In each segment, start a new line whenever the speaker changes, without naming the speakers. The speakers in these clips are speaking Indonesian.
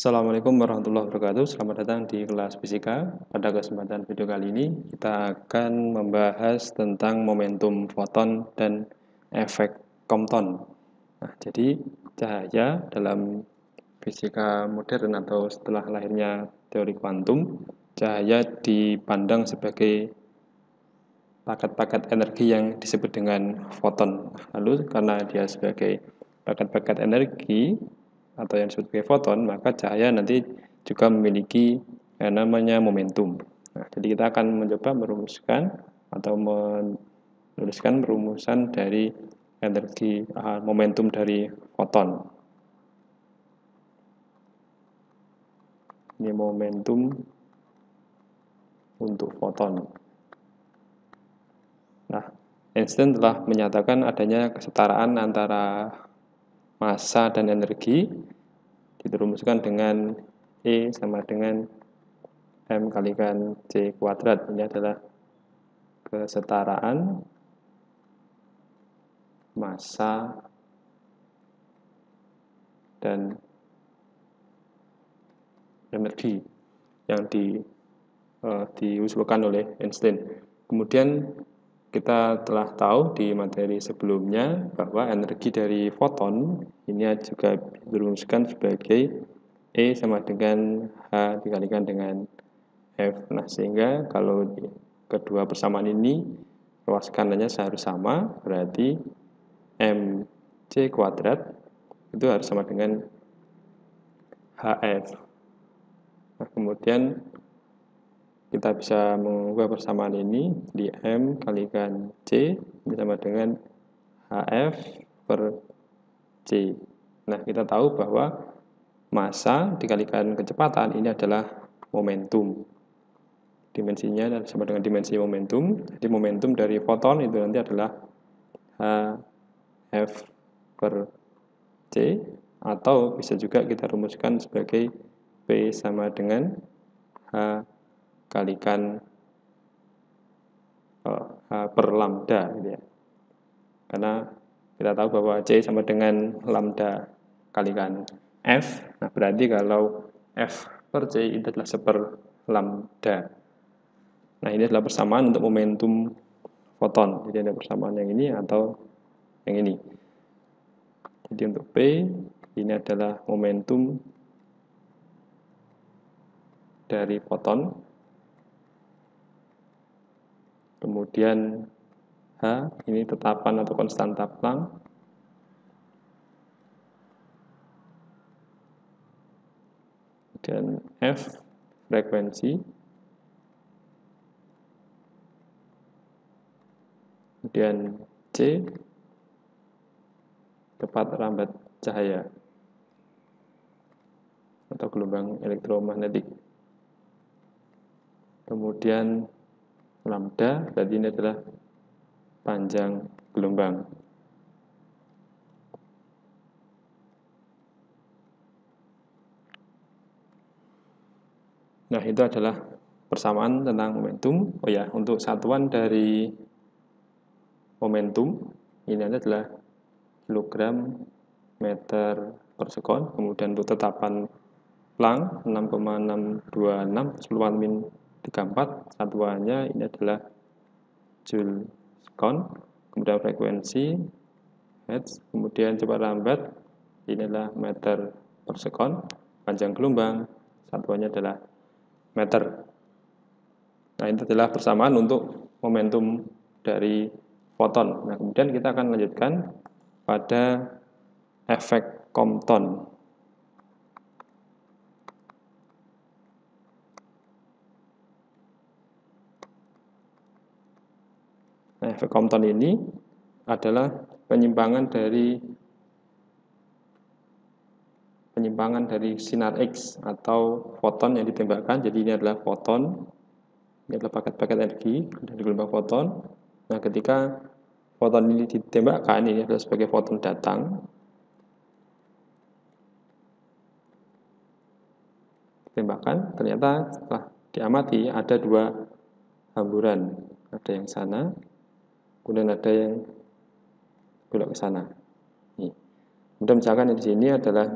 Assalamualaikum warahmatullahi wabarakatuh. Selamat datang di kelas fisika. Pada kesempatan video kali ini, kita akan membahas tentang momentum foton dan efek Compton. Nah, jadi cahaya dalam fisika modern atau setelah lahirnya teori kuantum, cahaya dipandang sebagai paket-paket energi yang disebut dengan foton. Lalu karena dia sebagai paket-paket energi atau yang disebut sebagai foton, maka cahaya nanti juga memiliki yang namanya momentum. Nah, jadi kita akan mencoba merumuskan atau menuliskan perumusan dari energi momentum dari foton. Ini momentum untuk foton. Nah, Einstein telah menyatakan adanya kesetaraan antara massa dan energi dirumuskan dengan E sama dengan M kalikan C kuadrat. Ini adalah kesetaraan massa dan energi yang diusulkan oleh Einstein. Kemudian kita telah tahu di materi sebelumnya bahwa energi dari foton ini juga dirumuskan sebagai E sama dengan H dikalikan dengan F. Nah, sehingga kalau kedua persamaan ini ruas kanannya harus sama, berarti MC kuadrat itu harus sama dengan HF. Nah, kemudian kita bisa mengubah persamaan ini di M kalikan C ini sama dengan HF per C. Nah, kita tahu bahwa massa dikalikan kecepatan ini adalah momentum. Dimensinya sama dengan dimensi momentum. Jadi momentum dari foton itu nanti adalah HF per C, atau bisa juga kita rumuskan sebagai P sama dengan H kalikan H per lambda gitu ya. Karena kita tahu bahwa C sama dengan lambda kalikan F. Nah, berarti kalau F per C itu adalah 1/, lambda. Nah, ini adalah persamaan untuk momentum foton. Jadi ada persamaan yang ini atau yang ini. Jadi untuk P ini adalah momentum dari foton. Kemudian H ini tetapan atau konstanta Planck. Dan F frekuensi. Kemudian C cepat lambat cahaya atau gelombang elektromagnetik. Kemudian lambda berarti ini adalah panjang gelombang. Nah, itu adalah persamaan tentang momentum. Oh ya, untuk satuan dari momentum ini adalah kilogram meter per sekon. Kemudian untuk tetapan Planck 6,626 10⁻34, satuannya ini adalah Joule sekon. Kemudian frekuensi Hertz, kemudian cepat lambat ini adalah meter per sekon. Panjang gelombang satuannya adalah meter. Nah, itu adalah persamaan untuk momentum dari foton. Nah, kemudian kita akan lanjutkan pada efek Compton. Nah, efek Compton ini adalah penyimpangan dari sinar X atau foton yang ditembakkan. Jadi ini adalah foton, ini adalah paket-paket energi dari gelombang foton. Nah, ketika foton ini ditembakkan, ini adalah sebagai foton datang. Ditembakkan, ternyata setelah diamati ada dua hamburan, ada yang sana, kemudian ada yang belok ke sana. Kemudian misalkan di sini adalah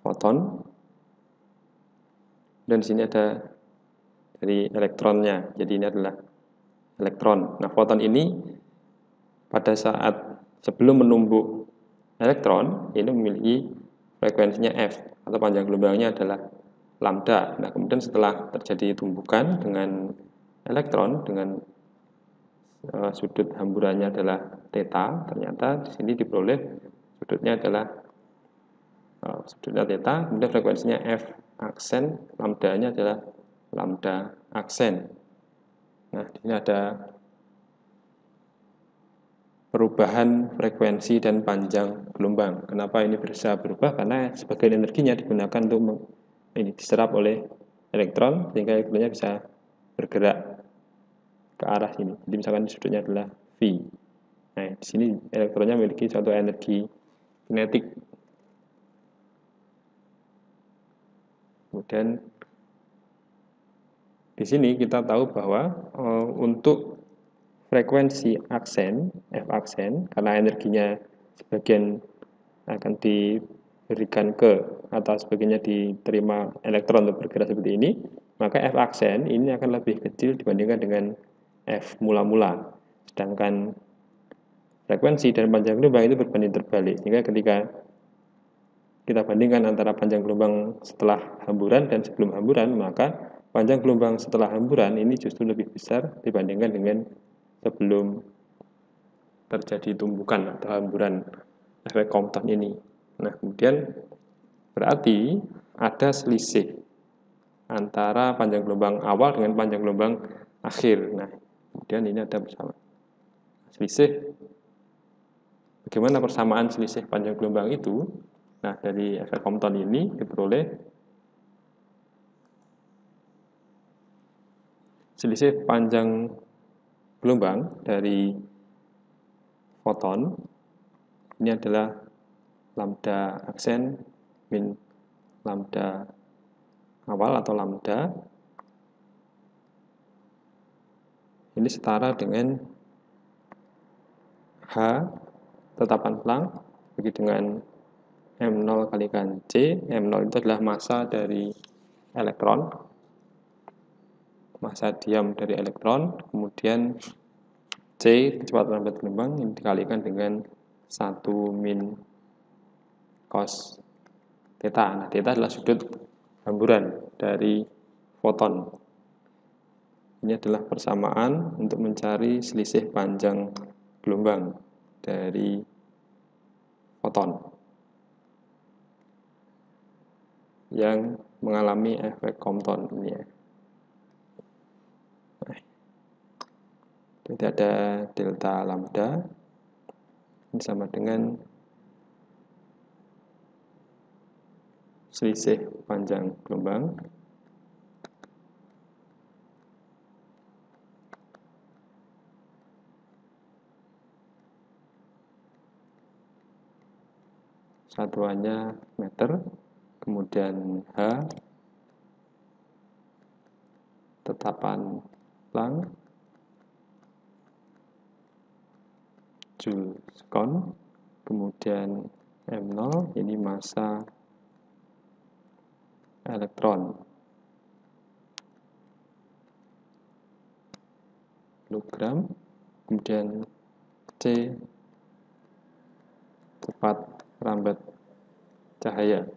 foton, dan di sini ada dari elektronnya. Jadi ini adalah elektron. Nah, foton ini pada saat sebelum menumbuk elektron, ini memiliki frekuensinya F, atau panjang gelombangnya adalah lambda. Nah, kemudian setelah terjadi tumbukan dengan elektron, dengan sudut hamburannya adalah theta, ternyata di sini diperoleh sudutnya adalah theta, kemudian frekuensinya F aksen, lambdanya adalah lambda aksen. Nah, di sini ada perubahan frekuensi dan panjang gelombang. Kenapa ini bisa berubah? Karena sebagian energinya digunakan untuk diserap oleh elektron, sehingga elektronnya bisa bergerak ke arah sini. Jadi misalkan sudutnya adalah V. Nah, di sini elektronnya memiliki suatu energi kinetik. Kemudian di sini kita tahu bahwa untuk frekuensi aksen, F aksen, karena energinya sebagian akan diberikan ke atau sebagainya diterima elektron untuk bergerak seperti ini, maka F aksen ini akan lebih kecil dibandingkan dengan F mula-mula. Sedangkan frekuensi dan panjang gelombang itu berbanding terbalik. Sehingga ketika kita bandingkan antara panjang gelombang setelah hamburan dan sebelum hamburan, maka panjang gelombang setelah hamburan ini justru lebih besar dibandingkan dengan sebelum terjadi tumbukan atau hamburan efek Compton ini. Nah, kemudian berarti ada selisih antara panjang gelombang awal dengan panjang gelombang akhir. Nah, kemudian ini ada bersama selisih. Bagaimana persamaan selisih panjang gelombang itu? Nah, dari efek Compton ini diperoleh selisih panjang gelombang dari foton ini adalah lambda aksen min lambda awal atau lambda ini setara dengan H tetapan Planck bagi dengan M0 kalikan C. M0 itu adalah massa dari elektron, massa diam dari elektron, kemudian C kecepatan lambat gelombang ini dikalikan dengan 1 min cos theta. Nah, theta adalah sudut hamburan dari foton. Ini adalah persamaan untuk mencari selisih panjang gelombang dari foton yang mengalami efek Compton ini ya. Jadi ada delta lambda ini sama dengan selisih panjang gelombang satuannya meter, kemudian H tetapan Planck, Joule sekon, kemudian M0 ini massa elektron, kilogram, kemudian C cepat rambat cahaya.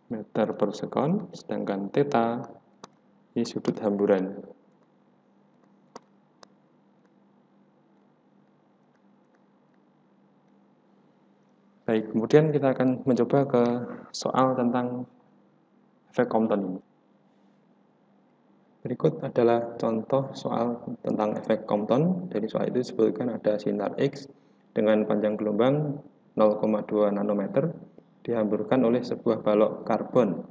Meter per sekon, sedangkan theta ini sudut hamburan. Baik, kemudian kita akan mencoba ke soal tentang efek Compton ini. Berikut adalah contoh soal tentang efek Compton. Dari soal itu disebutkan ada sinar X dengan panjang gelombang 0,2 nanometer dihamburkan oleh sebuah balok karbon.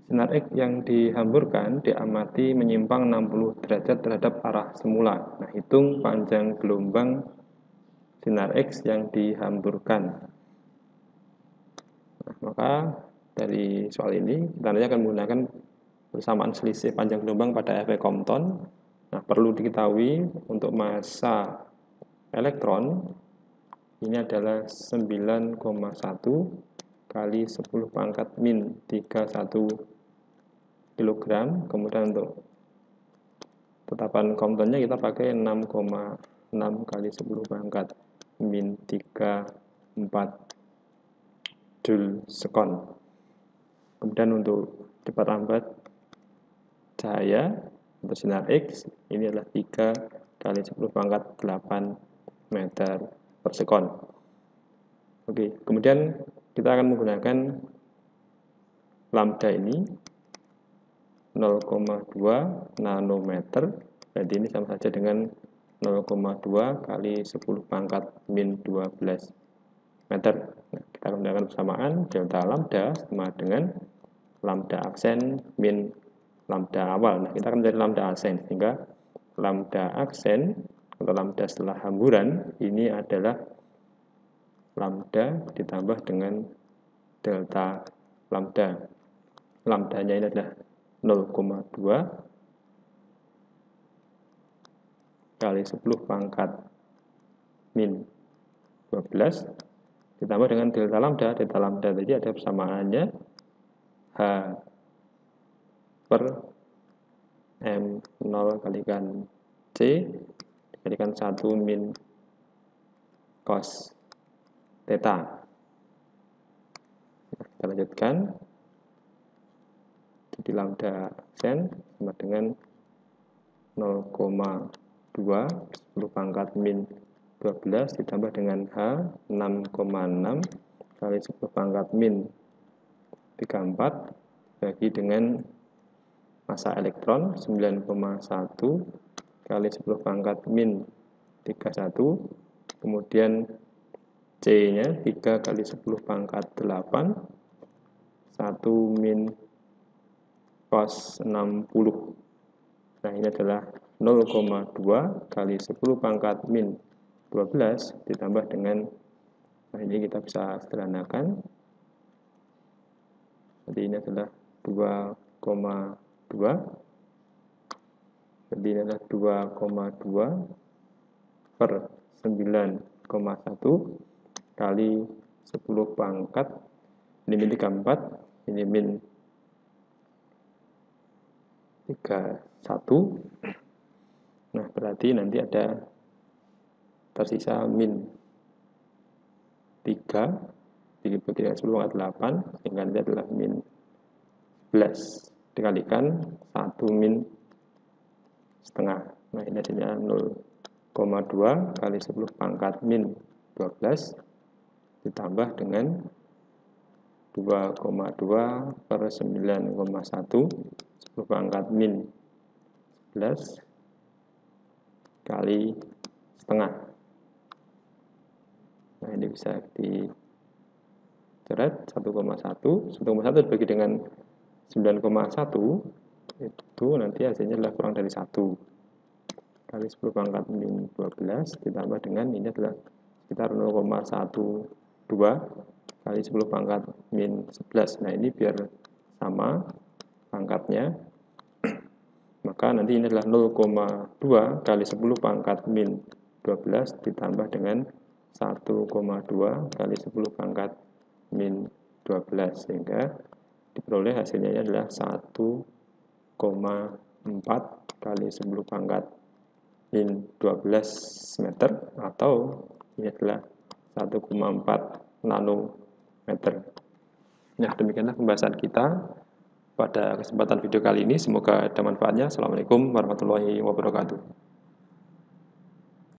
Sinar X yang dihamburkan diamati menyimpang 60 derajat terhadap arah semula. Nah, hitung panjang gelombang sinar X yang dihamburkan. Nah, maka dari soal ini kita nanti akan menggunakan persamaan selisih panjang gelombang pada efek Compton. Nah, perlu diketahui untuk massa elektron ini adalah 9,1 kali 10 pangkat min 31 kg. Kemudian untuk tetapan Comptonnya kita pakai 6,6 kali 10 pangkat min 34 Joule sekon. Kemudian untuk cepat lambat cahaya untuk sinar X ini adalah 3 kali 10 pangkat 8 meter per sekon. Oke, kemudian kita akan menggunakan lambda ini 0,2 nanometer. Jadi ini sama saja dengan 0,2 kali 10 pangkat min 12 meter. Nah, kita gunakan persamaan delta lambda sama dengan lambda aksen min lambda awal. Nah, kita akan mencari lambda aksen, sehingga lambda aksen atau lambda setelah hamburan ini adalah lambda ditambah dengan delta lambda. Lambdanya ini adalah 0,2 kali 10 pangkat min 12 ditambah dengan delta lambda. Delta lambda tadi ada persamaannya H per M0 kalikan C dikalikan 1 min cos theta. Kita lanjutkan. Jadi lambda aksen sama dengan 0,2 10 pangkat min 12 ditambah dengan H 6,6 kali 10 pangkat min 34 bagi dengan massa elektron 9,1 kali 10 pangkat min 31, kemudian C nya 3 kali 10 pangkat 8 1 min cos 60. Nah, ini adalah 0,2 kali 10 pangkat min 12 ditambah dengan, nah ini kita bisa sederhanakan. Jadi ini adalah 2,2. Jadi ini adalah 2,2 per 9,1 kali 10 pangkat, ini min 34, ini min 31. Nah, berarti nanti ada tersisa min 3 dibagi dengan 10 pangkat 8, sehingga nanti adalah min 11 dikalikan 1 min setengah. Nah, ini hasilnya 0,2 kali 10 pangkat min 12 ditambah dengan 2,2 per 9,1 10 pangkat min 11 kali setengah. Nah, ini bisa dicoret 1,1 dibagi dengan 9,1 itu nanti hasilnya adalah kurang dari 1 kali 10 pangkat min 12 ditambah dengan ini adalah sekitar 0,12 kali 10 pangkat min 11. Nah, ini biar sama pangkatnya, maka nanti ini adalah 0,2 kali 10 pangkat min 12 ditambah dengan 1,2 kali 10 pangkat min 12, sehingga diperoleh hasilnya adalah 1,4 kali 10 pangkat min 12 meter, atau ini adalah 1,4 nanometer. Nah, demikianlah pembahasan kita pada kesempatan video kali ini. Semoga ada manfaatnya. Assalamualaikum warahmatullahi wabarakatuh.